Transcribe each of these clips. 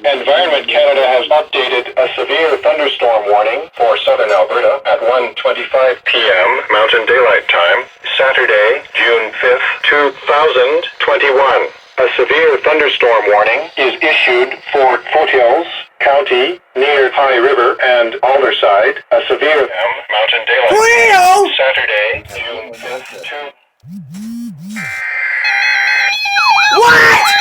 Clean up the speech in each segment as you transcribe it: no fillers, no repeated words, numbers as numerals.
Environment Canada has updated a severe thunderstorm warning for southern Alberta at 1:25 p.m. Mountain Daylight Time, Saturday, June 5th, 2021. A severe thunderstorm warning is issued for Foothills County near High River and Alderside. A severe Mountain Daylight Time, Saturday, June 5th, What?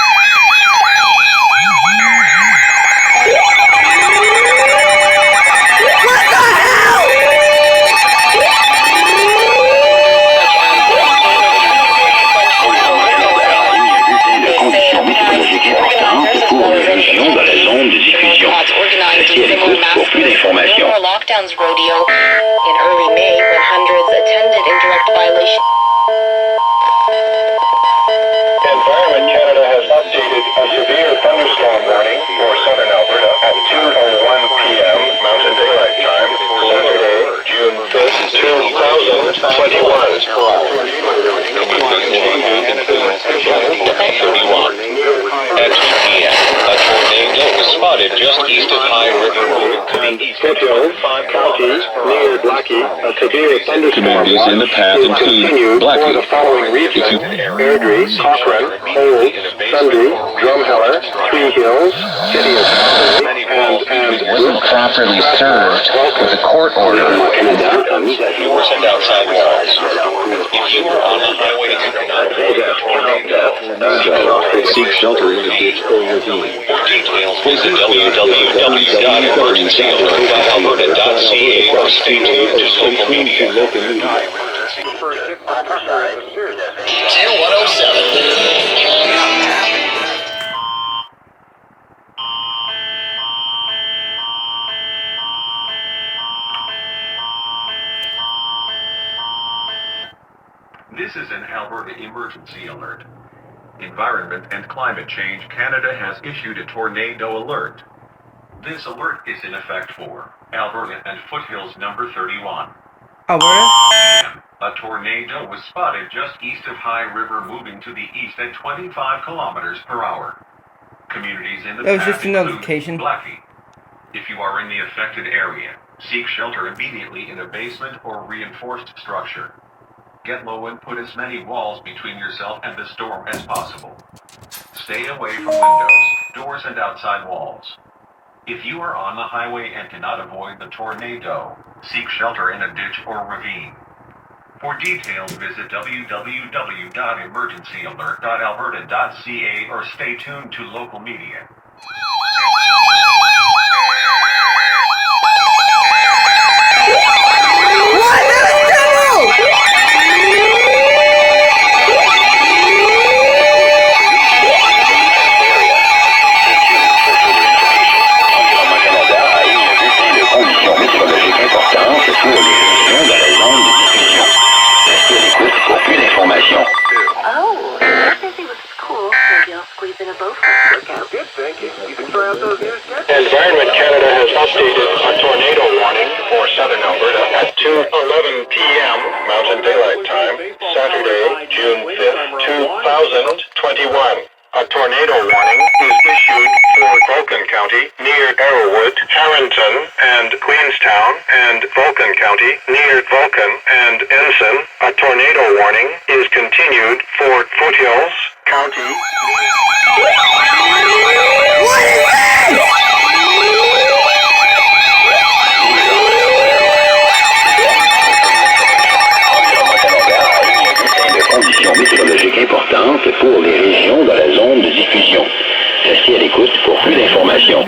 Lockdowns rodeo in early May when hundreds attended in direct violation. Environment Canada has updated a severe thunderstorm warning for southern Alberta at 2:01 p.m. Mountain Daylight Time, Saturday, June 5th, 2021. At 2 p.m., a tornado was spotted just east of High River moving to the east. Foothills County near Blackie, a severe thunderstorm Communities in the path is continued include Blackie. for the following regions: Airdrie, Cochrane, Olds, Sundre, Drumheller, Three Hills, City of Calgary, and Wasn't properly served with a court order. Doors and outside walls. If you are on the highway and cannot avoid a tornado, Seek shelter in a ditch or ravine. for details, visit www.emergencyalerts.alberta.ca or stay tuned to local media. This is an Alberta emergency alert. Environment and Climate Change Canada has issued a tornado alert. This alert is in effect for Alberta and Foothills number 31. Alberta? A tornado was spotted just east of High River moving to the east at 25 kilometers per hour. Communities in the That was path just a include notification. Blackie. If you are in the affected area, seek shelter immediately in a basement or reinforced structure. Get low and put as many walls between yourself and the storm as possible. Stay away from windows, doors, and outside walls. If you are on the highway and cannot avoid the tornado, seek shelter in a ditch or ravine. For details, visit www.emergencyalert.alberta.ca or stay tuned to local media. Environment Canada has updated a tornado warning for southern Alberta at 2:11 p.m. Mountain Daylight Time, Saturday, June 5th, 2021. A tornado warning is issued for Vulcan County near Arrowwood, Harrington, and Queenstown, and Vulcan County near Vulcan and Ensign. A tornado warning is continued for Foothills County. What is this? Conditions météorologiques importantes pour les régions dans la zone de diffusion. Restez à l'écoute pour plus d'informations.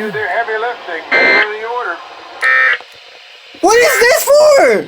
What is this for?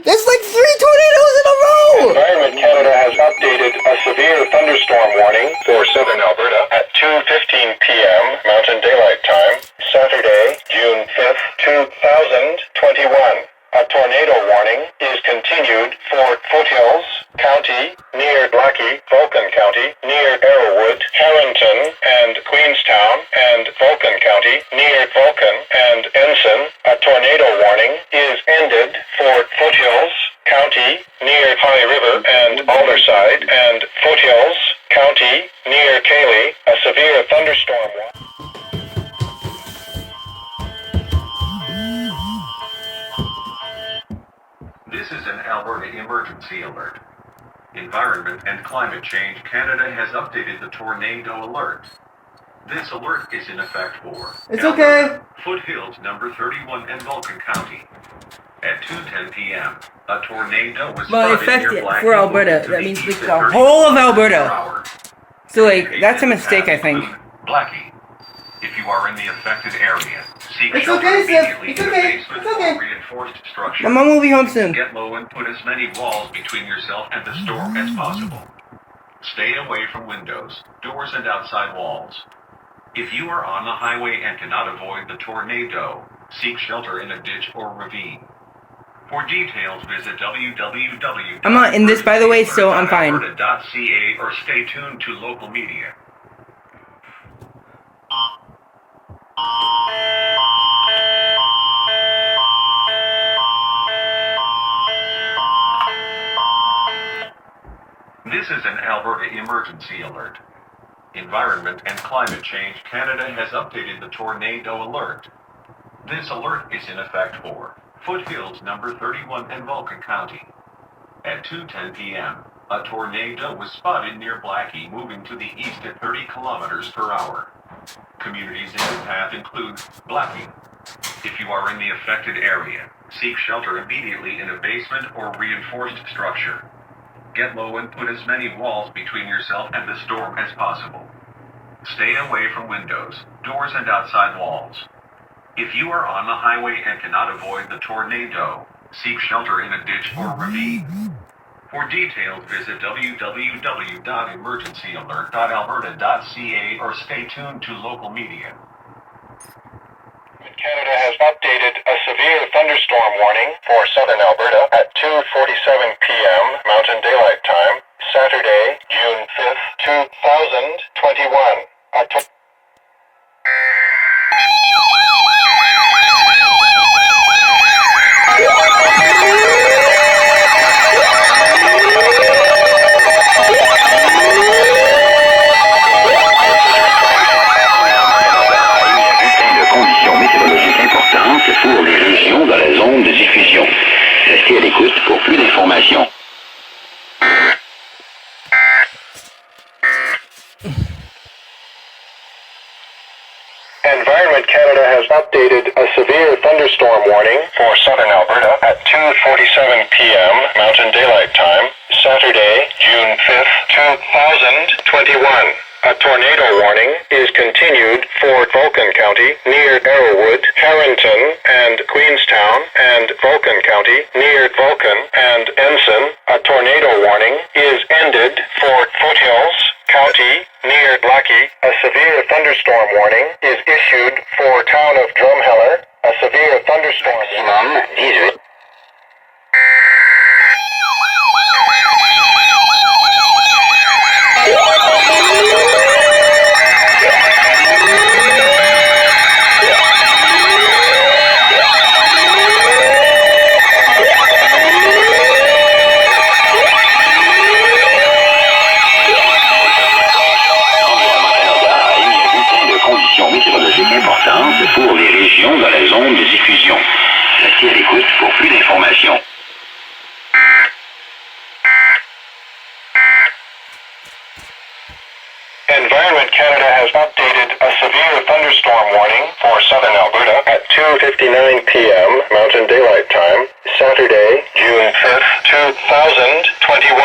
There's like 3 tornadoes in a row! Environment Canada has updated a severe thunderstorm warning for southern Alberta at 2:15 p.m. Mountain Daylight Time, Saturday, June 5th, 2021. A tornado warning is continued for Foothills County near Blackie, Vulcan County near Arrowwood, Harrington, and Queenstown, and Vulcan County near Vulcan and Ensign. A tornado warning is ended for Foothills County near High River and Alderside, and Foothills County near Cayley. A severe thunderstorm warning. Environment and Climate Change Canada has updated the tornado alert. This alert is in effect for It's okay. Alberta, Foothills number 31 and Vulcan County. At 2:10 p.m., a tornado was Well, spotted near effective Blackie for Alberta. moving to That the means east like at the 30 whole of kilometers per Alberta. hour. So like that's a mistake, I think. Blackie. If you are in the affected area, seek It's shelter okay, Sif. immediately It's in a okay. basement It's okay. or reinforced structure. My mom will be home soon. Get low and put as many walls between yourself and the storm as possible. Stay away from windows, doors, and outside walls. If you are on the highway and cannot avoid the tornado, seek shelter in a ditch or ravine. For details, visit www. I'm not in this, by the way, so I'm fine. .ca or stay tuned to local media. This is an Alberta emergency alert. Environment and Climate Change Canada has updated the tornado alert. This alert is in effect for Foothills number 31 and Vulcan County. At 2:10 p.m., a tornado was spotted near Blackie moving to the east at 30 kilometers per hour. Communities in the path include Blackie. If you are in the affected area, seek shelter immediately in a basement or reinforced structure. Get low and put as many walls between yourself and the storm as possible. Stay away from windows, doors, and outside walls. If you are on the highway and cannot avoid the tornado, seek shelter in a ditch or ravine. For details, visit www.emergencyalert.alberta.ca or stay tuned to local media. Canada has updated a severe thunderstorm warning for southern Alberta at 2:47 p.m. Mountain Daylight Time, Saturday, June 5th, 2021. Pour les régions dans la zone de diffusion. Restez à l'écoute pour plus d'informations. Environment Canada has updated a severe thunderstorm warning for southern Alberta at 2:47 p.m. Mountain Daylight Time, Saturday, June 5th, 2021. A tornado warning is continued for Vulcan County near Arrowwood, Harrington, and Queenstown, and Vulcan County near Vulcan and Ensign. A tornado warning is ended for Foothills County near Blackie. A severe thunderstorm warning is issued for town of Drumheller. A severe thunderstorm Maximum 18. Météorologique importante pour les régions dans la zone de diffusion. Restez à l'écoute pour plus d'informations. Environment Canada has updated a severe thunderstorm warning for southern Alberta at 2:59 p.m. Mountain Daylight Time, Saturday, June 5th, 2021.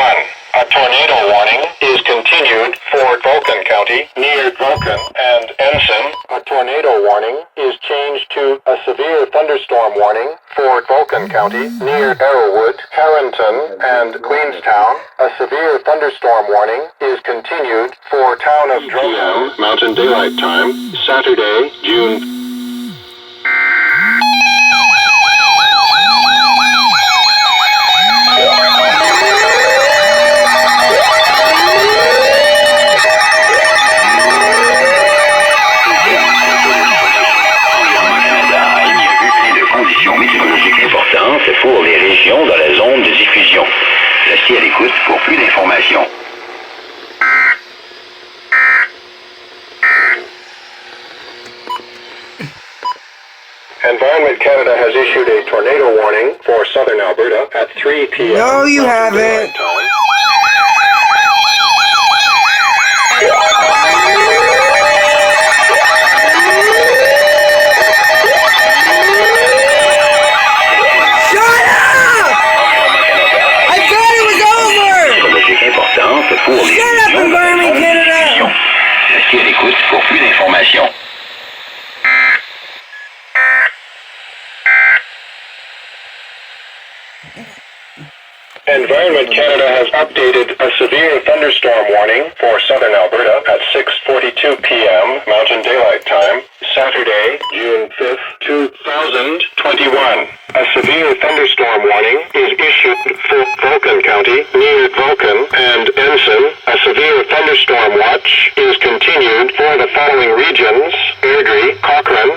A tornado warning is continued for Vulcan County near Vulcan and Ensign. A tornado warning is changed to a severe thunderstorm warning for Vulcan County near Arrowwood, Harrington, and Queenstown. A severe thunderstorm warning is continued for town of Drumheller. Mountain Daylight Time, Saturday, June. Importante pour les régions dans la zone de diffusion. Restez à l'écoute pour plus d'informations. Environment Canada has issued a tornado warning for southern Alberta at 3 p.m. No, you Mountain haven't. Daylight Time. pour les Shut up, régions de la Environment zone de Canada! diffusion. Restez à l'écoute pour plus d'informations. Environment Canada has updated a severe thunderstorm warning for southern Alberta at 6:42 p.m. Mountain Daylight Time, Saturday, June 5th, 2021. A severe thunderstorm warning is issued for Vulcan County, near Vulcan and Ensign. A severe thunderstorm watch is continued for the following regions: Airdrie, Cochrane,